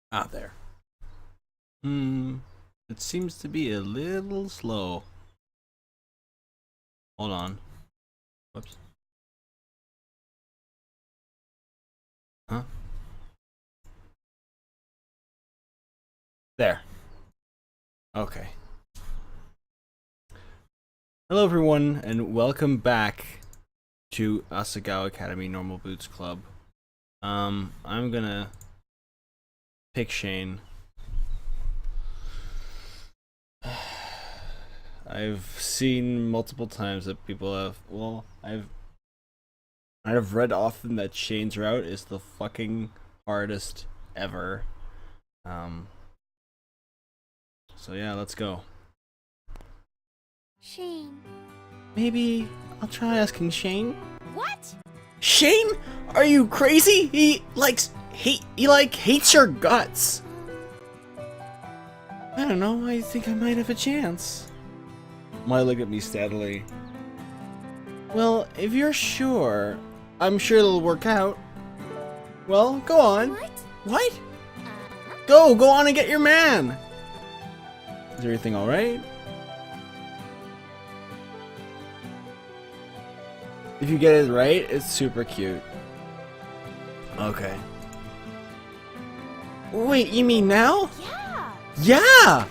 Ah, there. It seems to be a little slow. Hold on. Whoops. Huh? There. Okay. Hello, everyone, and welcome back to Asagao Academy Normal Boots Club. I'm gonna pick Shane. I've seen multiple times that people have. Well, I've read often that Shane's route is the fucking hardest ever. Um. So yeah, let's go. Shane. Maybe I'll try asking Shane. What? Shane? Are you crazy? He hates your guts. I don't know, I think I might have a chance. Maya looked at me steadily. Well, if you're sure, I'm sure it'll work out. Well, go on. What? What? Go on and get your man. Is everything alright? If you get it right, it's super cute. Okay. Wait, you mean now? Yeah. Yeah!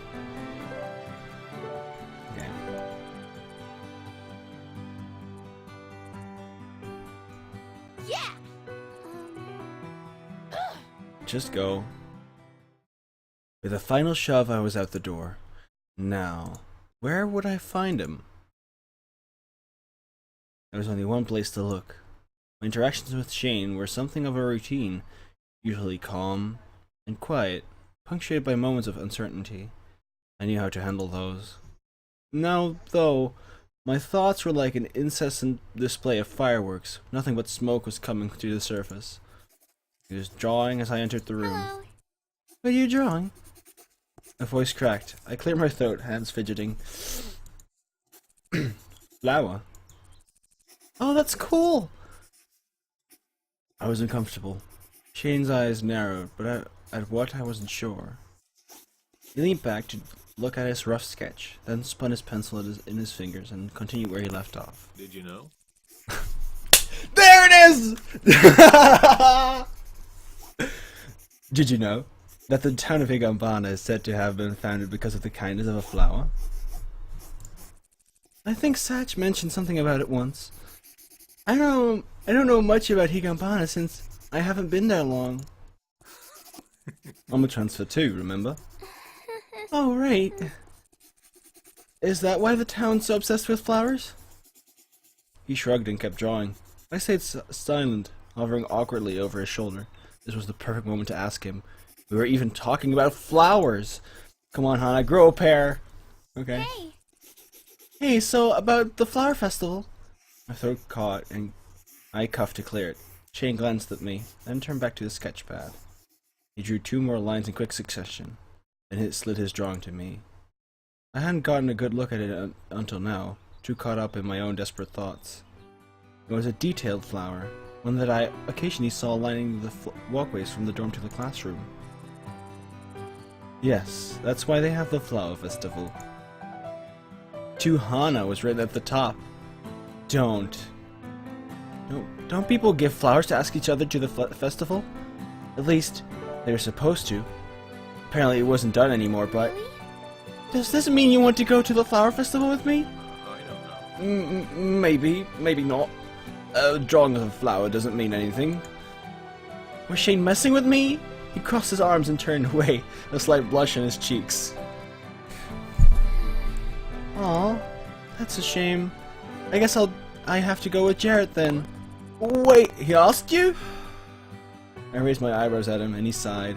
Okay. Yeah. Just go. With a final shove, I was out the door. Now, where would I find him? There was only one place to look. My interactions with Shane were something of a routine, usually calm and quiet, punctuated by moments of uncertainty. I knew how to handle those. Now, though, my thoughts were like an incessant display of fireworks. Nothing but smoke was coming to the surface. He was drawing as I entered the room. Hello. What are you drawing? My voice cracked. I cleared my throat, hands fidgeting. Flower. Oh, that's cool! I was uncomfortable. Shane's eyes narrowed, but at what I wasn't sure. He leaned back to look at his rough sketch, then spun his pencil in his fingers and continued where he left off. Did you know? There it is! Did you know that the town of Higambana is said to have been founded because of the kindness of a flower? I think Satch mentioned something about it once. I don't know much about Higambana since I haven't been there long. I'm a transfer too, remember? Oh, right. Is that why the town's so obsessed with flowers? He shrugged and kept drawing. I stayed silent, hovering awkwardly over his shoulder. This was the perfect moment to ask him. We were even talking about flowers. Come on, Hana, grow a pair. Okay. Hey. Hey, so about the flower festival? My throat caught and I cuffed to clear it. Shane glanced at me, then turned back to the sketch pad. He drew 2 more lines in quick succession, then slid his drawing to me. I hadn't gotten a good look at it until now, too caught up in my own desperate thoughts. It was a detailed flower, one that I occasionally saw lining the walkways from the dorm to the classroom. Yes, that's why they have the flower festival. To Hana was written at the top. Don't people give flowers to ask each other to the festival? At least, they were supposed to. Apparently it wasn't done anymore, but... Really? Does this mean you want to go to the flower festival with me? I don't know. Maybe not. Drawing of a flower doesn't mean anything. Was Shane messing with me? He crossed his arms and turned away, a slight blush on his cheeks. Aw, that's a shame. I guess I have to go with Jarrett then. Wait, he asked you? I raised my eyebrows at him and he sighed.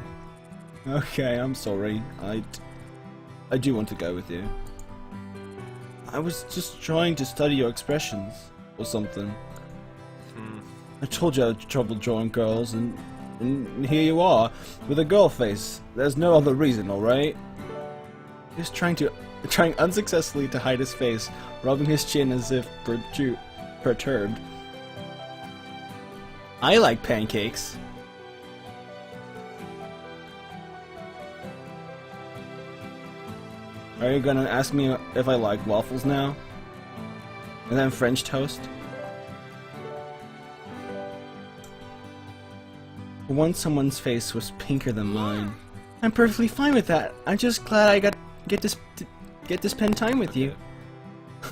Okay, I'm sorry. I do want to go with you. I was just trying to study your expressions, or something. I told you I had trouble drawing girls, and here you are, with a girl face. There's no other reason, alright? He was trying unsuccessfully to hide his face, rubbing his chin as if perturbed. I like pancakes. Are you gonna ask me if I like waffles now? And then French toast? For once someone's face was pinker than mine. I'm perfectly fine with that. I'm just glad I get to spend time with you.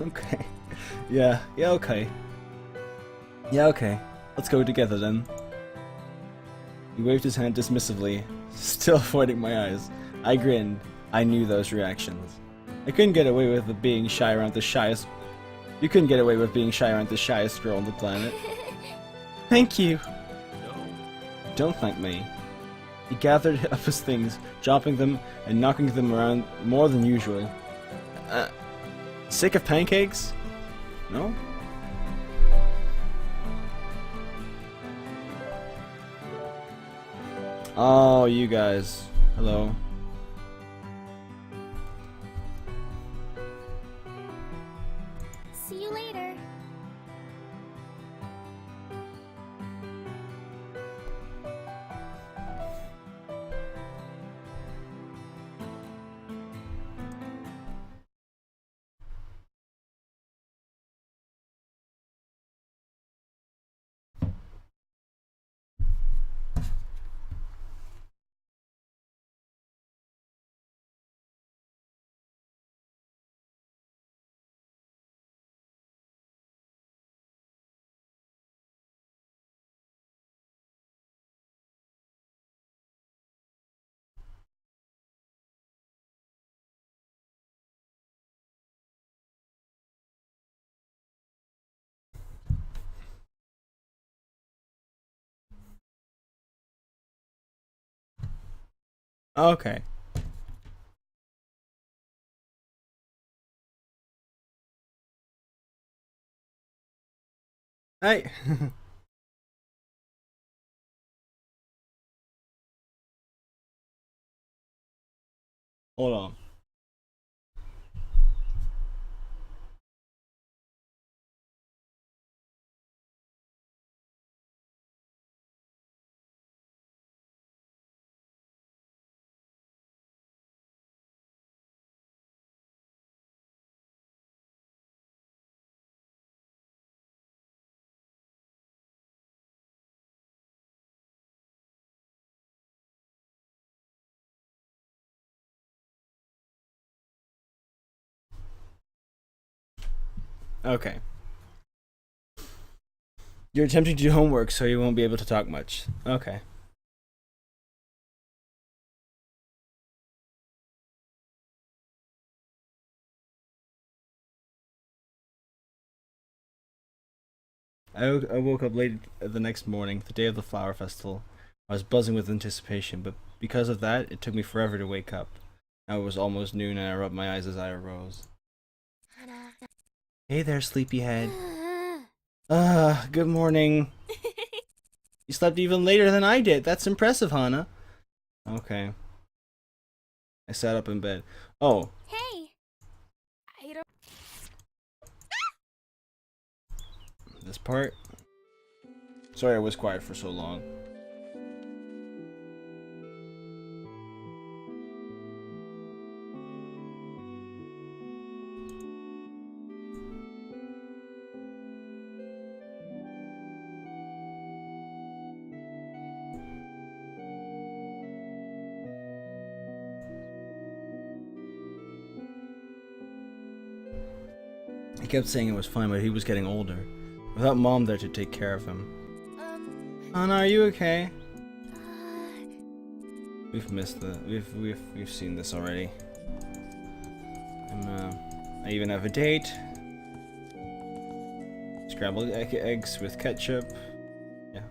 Okay. Yeah, okay. Yeah, okay. Let's go together then. He waved his hand dismissively, still avoiding my eyes. I grinned. I knew those reactions. I couldn't get away with being shy around the shyest. You couldn't get away with being shy around the shyest girl on the planet. Thank you. No. Don't thank me. He gathered up his things, dropping them and knocking them around more than usual. Sick of pancakes? No? Oh, you guys. Hello. See you later. Okay. Hey. Hold on. Okay. You're attempting to do homework, so you won't be able to talk much. Okay. I woke up late the next morning, the day of the flower festival. I was buzzing with anticipation, but because of that, it took me forever to wake up. Now it was almost noon, and I rubbed my eyes as I arose. Hey there, sleepyhead. Good morning. You slept even later than I did. That's impressive, Hana. Okay. I sat up in bed. Oh. Hey. I don't. This part. Sorry I was quiet for so long. He kept saying it was fine, but he was getting older. Without Mom there to take care of him. Anna, are you okay? We've missed the we've seen this already. I even have a date. Scrambled eggs with ketchup. Yeah.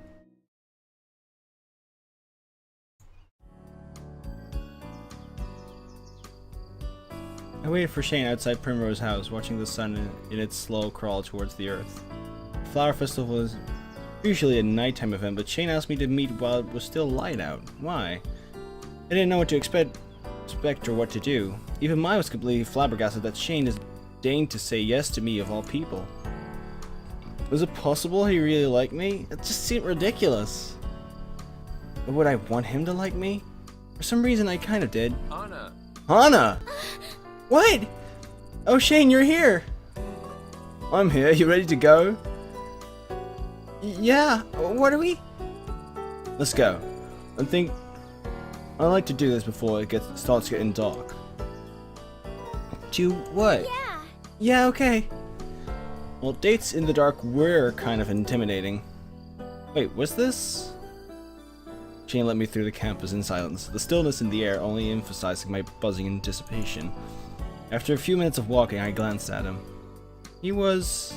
I waited for Shane outside Primrose House, watching the sun in its slow crawl towards the earth. The flower festival was usually a nighttime event, but Shane asked me to meet while it was still light out. Why? I didn't know what to expect or what to do. Even I was completely flabbergasted that Shane has deigned to say yes to me of all people. Was it possible he really liked me? It just seemed ridiculous. But would I want him to like me? For some reason I kind of did. Anna! Hana! What? Oh, Shane, you're here. I'm here. You ready to go? Yeah. What are we? Let's go. I like to do this before it starts getting dark. Do what? Yeah. Yeah, okay. Well, dates in the dark were kind of intimidating. Wait, was this? Shane led me through the campus in silence, the stillness in the air only emphasizing my buzzing anticipation. After a few minutes of walking, I glanced at him. He was...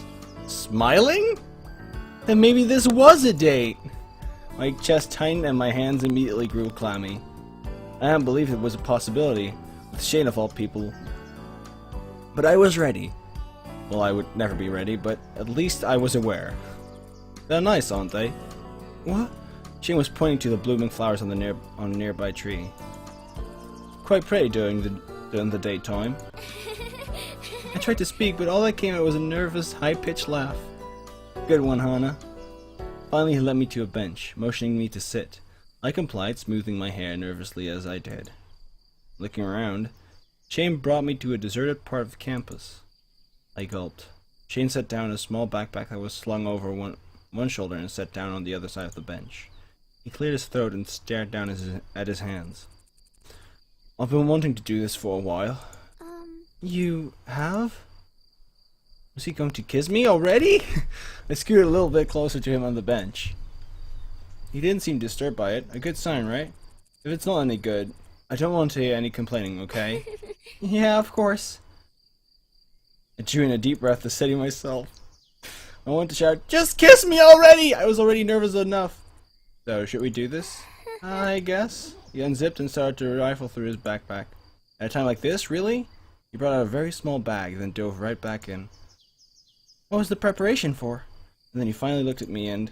smiling? Then maybe this was a date! My chest tightened and my hands immediately grew clammy. I hadn't believed it was a possibility, with Shane of all people. But I was ready. Well, I would never be ready, but at least I was aware. They're nice, aren't they? What? Shane was pointing to the blooming flowers on a nearby tree. Quite pretty during the daytime. I tried to speak, but all that came out was a nervous, high-pitched laugh. Good one, Hana. Finally, he led me to a bench, motioning me to sit. I complied, smoothing my hair nervously as I did. Looking around, Shane brought me to a deserted part of campus. I gulped. Shane set down a small backpack that was slung over one shoulder and sat down on the other side of the bench. He cleared his throat and stared down at his hands. I've been wanting to do this for a while. You have? Was he going to kiss me already? I scooted a little bit closer to him on the bench. He didn't seem disturbed by it. A good sign, right? If it's not any good, I don't want to hear any complaining, okay? Yeah, of course. I drew in a deep breath to steady myself. I wanted to shout, "Just kiss me already!" I was already nervous enough. So, should we do this? I guess. He unzipped and started to rifle through his backpack. At a time like this, really? He brought out a very small bag, then dove right back in. What was the preparation for? And then he finally looked at me and...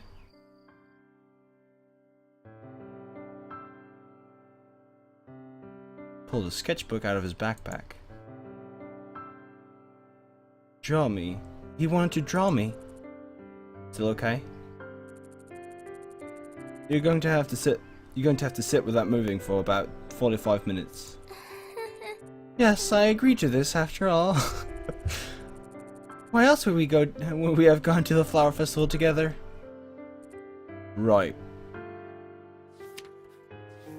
pulled a sketchbook out of his backpack. Draw me. He wanted to draw me. Still okay? You're going to have to sit without moving for about 45 minutes. Yes, I agreed to this after all. Why else would we have gone to the flower festival together? Right.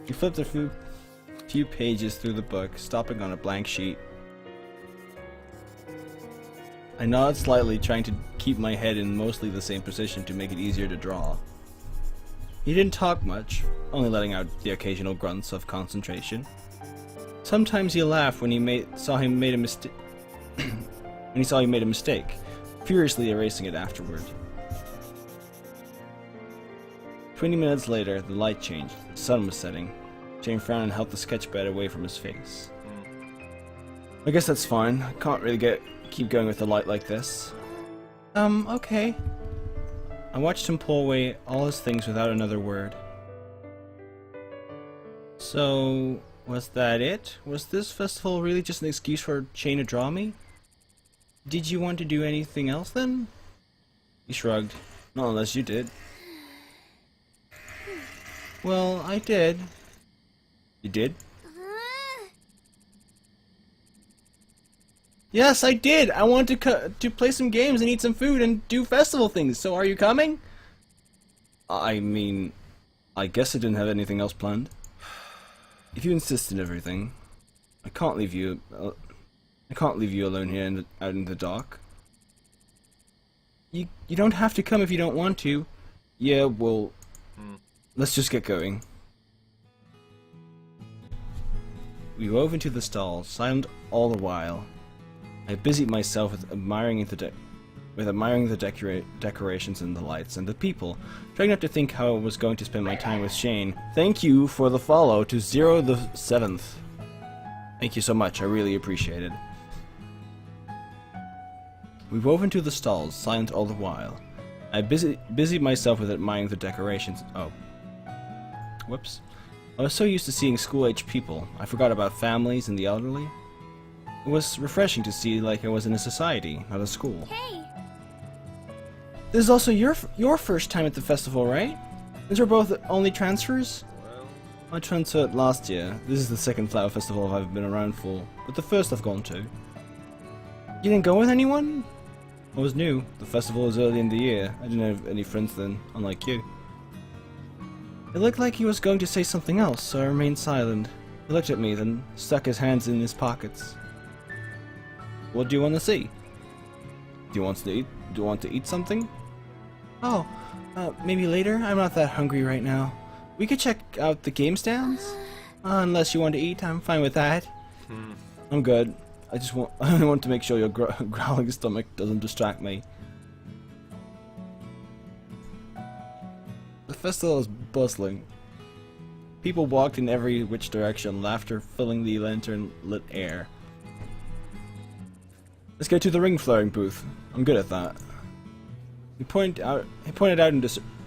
He flipped a few pages through the book, stopping on a blank sheet. I nodded slightly, trying to keep my head in mostly the same position to make it easier to draw. He didn't talk much, only letting out the occasional grunts of concentration. Sometimes he laughed when he saw he made a mistake, furiously erasing it afterward. 20 minutes later, the light changed. The sun was setting. Shane frowned and held the sketchpad away from his face. I guess that's fine. I can't really keep going with the light like this. Okay. I watched him pull away all his things without another word. So, was that it? Was this festival really just an excuse for Shane to draw me? Did you want to do anything else then? He shrugged. Not unless you did. Well, I did. You did? Yes, I did! I wanted to play some games and eat some food and do festival things, so are you coming? I mean, I guess I didn't have anything else planned. If you insist on everything, I can't leave you alone here out in the dark. You don't have to come if you don't want to. Yeah, well, let's just get going. We wove into the stall, silent all the while. I busied myself with admiring the decorations and the lights and the people, trying not to think how I was going to spend my time with Shane. Thank you for the follow to 07th. Thank you so much, I really appreciate it. We wove into the stalls, silent all the while. I busied myself with admiring the decorations. Oh. Whoops. I was so used to seeing school-age people, I forgot about families and the elderly. It was refreshing to see like I was in a society, not a school. Hey! This is also your first time at the festival, right? These are both only transfers? I transferred last year. This is the second flower festival I've been around for, but the first I've gone to. You didn't go with anyone? I was new. The festival was early in the year. I didn't have any friends then, unlike you. It looked like he was going to say something else, so I remained silent. He looked at me, then stuck his hands in his pockets. What do you want to see? Do you want to eat? Do you want to eat something? Oh, maybe later? I'm not that hungry right now. We could check out the game stands? Unless you want to eat, I'm fine with that. I'm good. I want to make sure your growling stomach doesn't distract me. The festival is bustling. People walked in every which direction, laughter filling the lantern-lit air. Let's get to the ring flaring booth. I'm good at that. He pointed out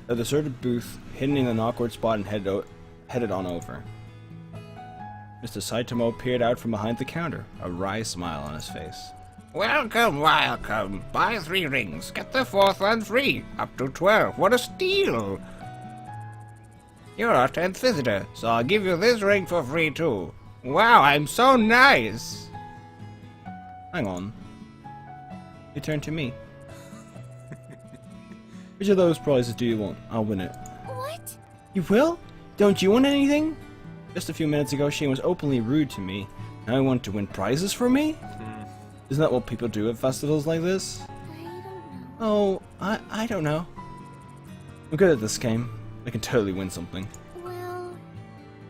a deserted booth, hidden in an awkward spot, and headed on over. Mr. Saitama peered out from behind the counter, a wry smile on his face. Welcome, welcome. Buy 3 rings, get the 4th one free. Up to 12. What a steal! You're our 10th visitor, so I'll give you this ring for free too. Wow, I'm so nice! Hang on. He turned to me. Which of those prizes do you want? I'll win it. What? You will? Don't you want anything? Just a few minutes ago, Shane was openly rude to me. Now you want to win prizes for me? Isn't that what people do at festivals like this? I don't know. Oh, I don't know. I'm good at this game. I can totally win something.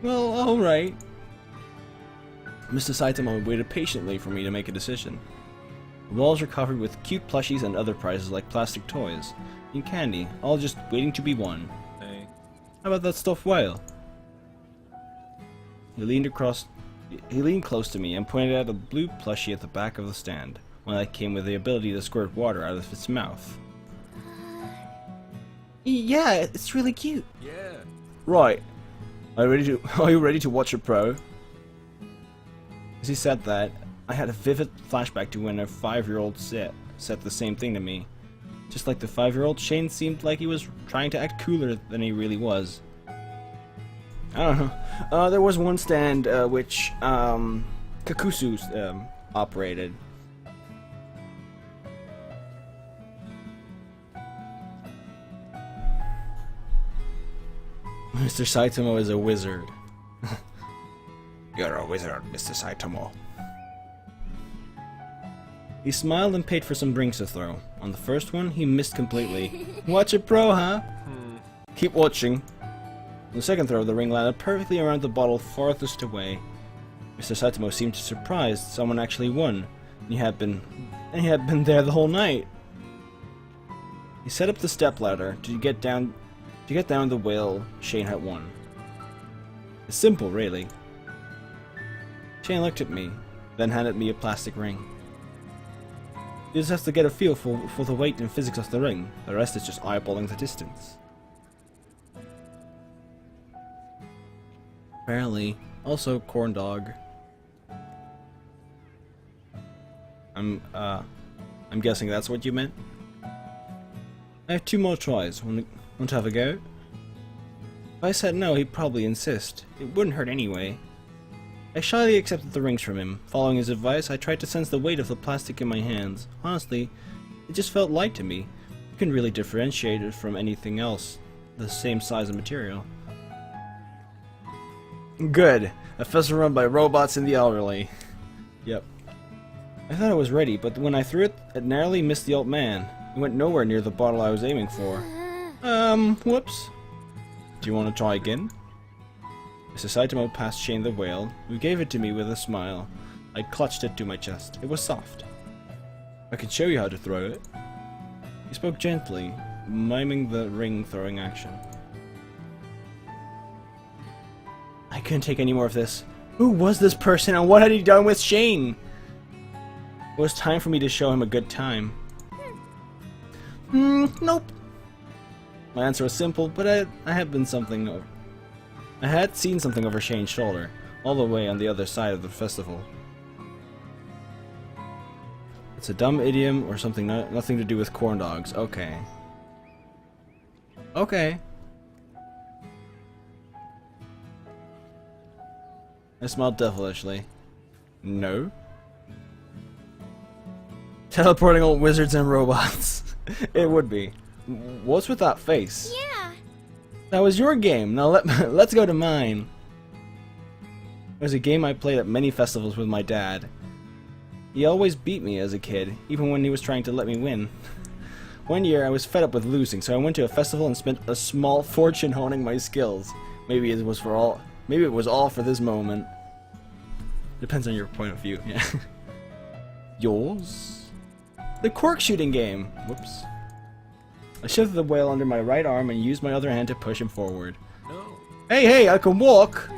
Well, alright. Mr. Saitama waited patiently for me to make a decision. The walls were covered with cute plushies and other prizes like plastic toys and candy, all just waiting to be won. Hey. How about that stuffed whale? He leaned close to me and pointed at a blue plushie at the back of the stand, one that came with the ability to squirt water out of its mouth. Yeah, it's really cute. Yeah. Right. Are you ready to watch a pro? As he said that, I had a vivid flashback to when a 5-year-old said the same thing to me. Just like the 5-year-old, Shane seemed like he was trying to act cooler than he really was. I don't know. There was one stand which Kakusu operated. Mr. Saitama is a wizard. You're a wizard, Mr. Saitama. He smiled and paid for some rings to throw. On the first one, he missed completely. Watch it pro, huh? Keep watching. On the second throw, the ring landed perfectly around the bottle farthest away. Mr. Saitama seemed surprised someone actually won, and he had been there the whole night. He set up the stepladder to get down the whale Shane had won. It's simple, really. Shane looked at me, then handed me a plastic ring. You just have to get a feel for the weight and physics of the ring. The rest is just eyeballing the distance. Apparently, also corn dog. I'm guessing that's what you meant. I have 2 more tries. Want to have a go? If I said no, he'd probably insist. It wouldn't hurt anyway. I shyly accepted the rings from him. Following his advice, I tried to sense the weight of the plastic in my hands. Honestly, it just felt light to me. You couldn't really differentiate it from anything else. The same size and material. Good. A festival run by robots in the elderly. Yep. I thought I was ready, but when I threw it, it narrowly missed the old man. It went nowhere near the bottle I was aiming for. Whoops. Do you want to try again? Mr. Saitama passed Shane the whale, who gave it to me with a smile. I clutched it to my chest. It was soft. I could show you how to throw it. He spoke gently, miming the ring-throwing action. I couldn't take any more of this. Who was this person and what had he done with Shane? It was time for me to show him a good time. Nope. My answer was simple, but I had seen something over Shane's shoulder, all the way on the other side of the festival. It's a dumb idiom or something nothing to do with corn dogs. Okay. Okay. I smiled devilishly. No? Teleporting old wizards and robots. It would be. What's with that face? Yeah. That was your game. Now let's go to mine. It was a game I played at many festivals with my dad. He always beat me as a kid, even when he was trying to let me win. One year I was fed up with losing, so I went to a festival and spent a small fortune honing my skills. Maybe it was all for this moment. Depends on your point of view, yeah. Yours? The cork shooting game. Whoops. I shoved the whale under my right arm and used my other hand to push him forward. No. Hey, I can walk!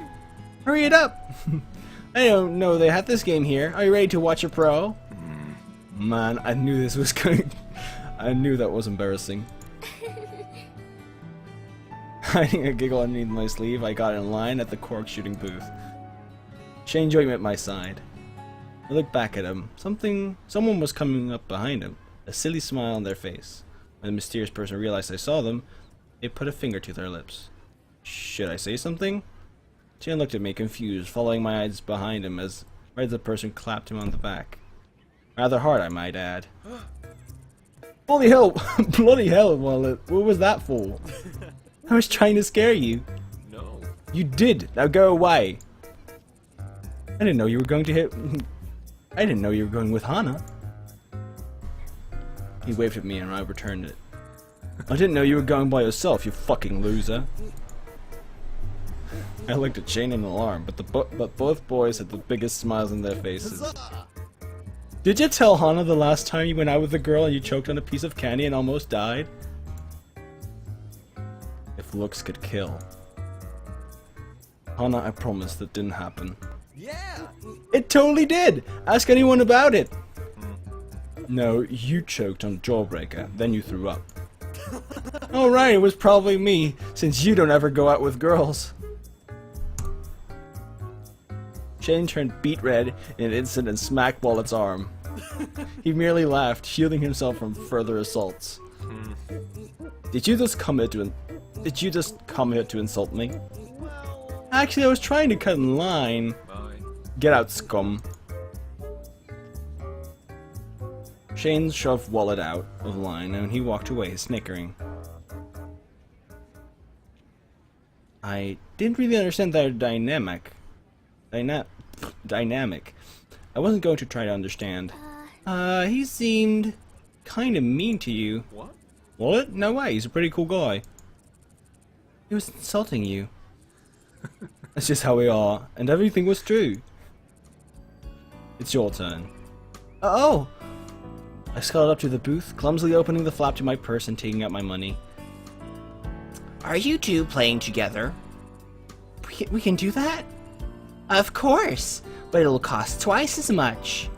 Hurry it up! I don't know they had this game here. Are you ready to watch a pro? Man, I knew this was going... I knew that was embarrassing. Hiding a giggle underneath my sleeve, I got in line at the cork shooting booth. Shane joined me at my side. I looked back at him. Someone was coming up behind him, a silly smile on their face. When the mysterious person realized I saw them, they put a finger to their lips. Should I say something? Shane looked at me, confused, following my eyes behind him as the person clapped him on the back. Rather hard, I might add. Holy hell! Bloody hell, Wallet! What was that for? I was trying to scare you. No. You did! Now go away! I didn't know you were going to hit... I didn't know you were going with Hana. He waved at me and I returned it. I didn't know you were going by yourself, you fucking loser. I looked at Shane in alarm, but both boys had the biggest smiles on their faces. Did you tell Hana the last time you went out with a girl and you choked on a piece of candy and almost died? If looks could kill. Hana, I promise that didn't happen. Yeah. It totally did! Ask anyone about it! No, you choked on Jawbreaker, then you threw up. Alright, it was probably me, since you don't ever go out with girls. Shane turned beet red in an instant and smacked Wallet's arm. He merely laughed, shielding himself from further assaults. Did you just come here to insult me? Actually, I was trying to cut in line. Bye. Get out, scum. Shane shoved Wallet out of line and he walked away, snickering. I didn't really understand their dynamic. I wasn't going to try to understand. He seemed kind of mean to you. What? What? No way, he's a pretty cool guy. He was insulting you. That's just how we are, and everything was true. It's your turn. Oh! I scuttled up to the booth, clumsily opening the flap to my purse and taking out my money. Are you two playing together? We can do that? Of course, but it'll cost twice as much.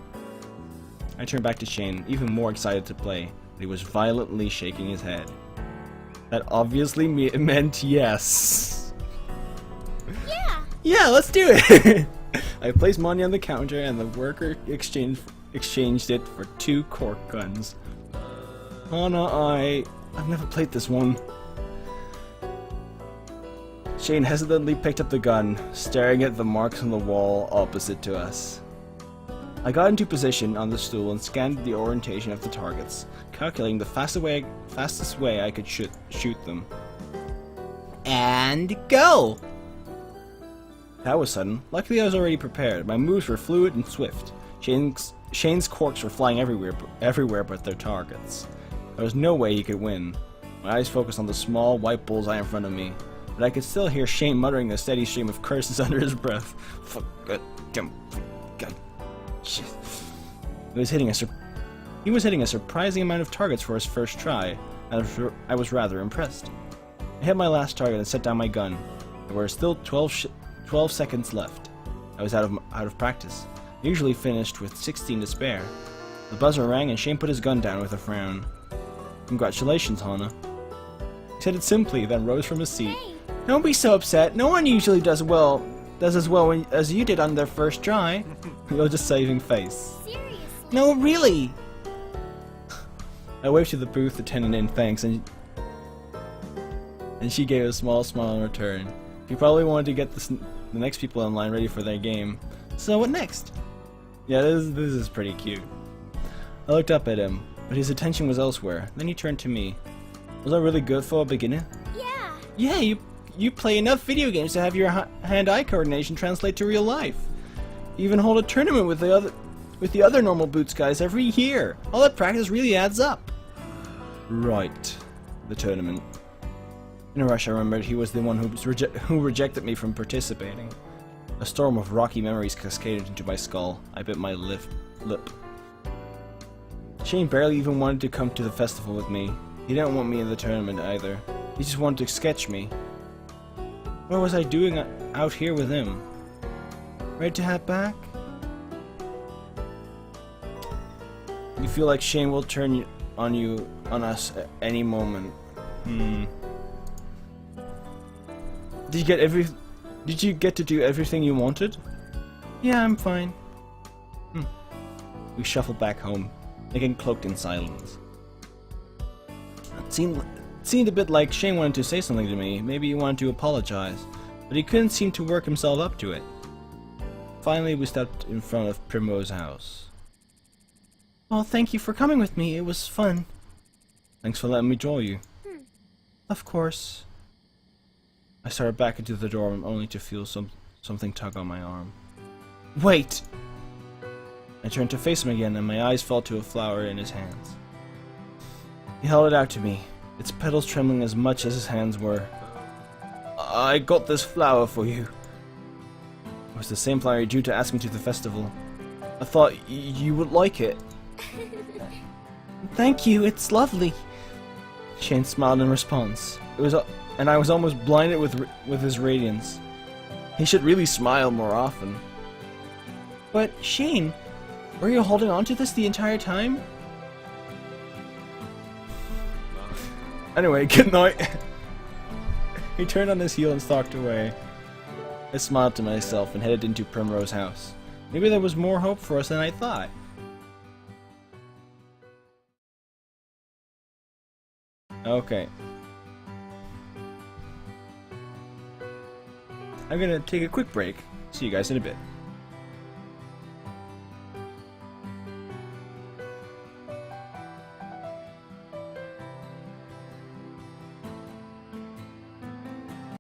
I turned back to Shane, even more excited to play, but he was violently shaking his head. That obviously meant yes. Yeah. Yeah, let's do it! I placed money on the counter and the worker exchanged it for 2 cork guns. Hana, I've never played this one. Shane hesitantly picked up the gun, staring at the marks on the wall opposite to us. I got into position on the stool and scanned the orientation of the targets, calculating the fastest way I could shoot them. And go! That was sudden. Luckily I was already prepared. My moves were fluid and swift. Shane's corks were flying everywhere but their targets. There was no way he could win. My eyes focused on the small white bullseye in front of me, but I could still hear Shane muttering a steady stream of curses under his breath. Fuck, jump, God, shit. He was hitting a surprising amount of targets for his first try. I was rather impressed. I hit my last target and set down my gun. There were still 12 seconds left. I was out of practice. I usually finished with 16 to spare. The buzzer rang and Shane put his gun down with a frown. Congratulations, Hana. He said it simply, then rose from his seat. Hey. Don't be so upset. No one usually does as well as you did on their first try. You're just saving face. Seriously. No, really. I waved to the booth attendant in thanks, and she gave a small smile in return. She probably wanted to get the next people in line ready for their game. So what next? Yeah, this is pretty cute. I looked up at him, but his attention was elsewhere. Then he turned to me. Was I really good for a beginner? Yeah. Yeah, you play enough video games to have your hand-eye coordination translate to real life. You even hold a tournament with the other normal boots guys every year. All that practice really adds up. Right, the tournament. In a rush, I remembered he was the one who rejected me from participating. A storm of rocky memories cascaded into my skull. I bit my lip. Shane barely even wanted to come to the festival with me. He didn't want me in the tournament either. He just wanted to sketch me. What was I doing out here with him? Ready to head back? You feel like Shane will turn on us at any moment. Did you get to do everything you wanted? Yeah, I'm fine. We shuffled back home, again cloaked in silence. It seemed a bit like Shane wanted to say something to me. Maybe he wanted to apologize, but he couldn't seem to work himself up to it. Finally, we stepped in front of Primrose's house. Well, thank you for coming with me. It was fun. Thanks for letting me join you. Of course. I started back into the dorm only to feel something tug on my arm. Wait! I turned to face him again and my eyes fell to a flower in his hands. He held it out to me, its petals trembling as much as his hands were. I got this flower for you. It was the same flower you drew to ask me to the festival. I thought you would like it. Thank you, it's lovely. Shane smiled in response. And I was almost blinded with his radiance. He should really smile more often. But Shane, were you holding on to this the entire time? Anyway, good night. He turned on his heel and stalked away. I smiled to myself and headed into Primrose's house. Maybe there was more hope for us than I thought. Okay. I'm gonna take a quick break. See you guys in a bit.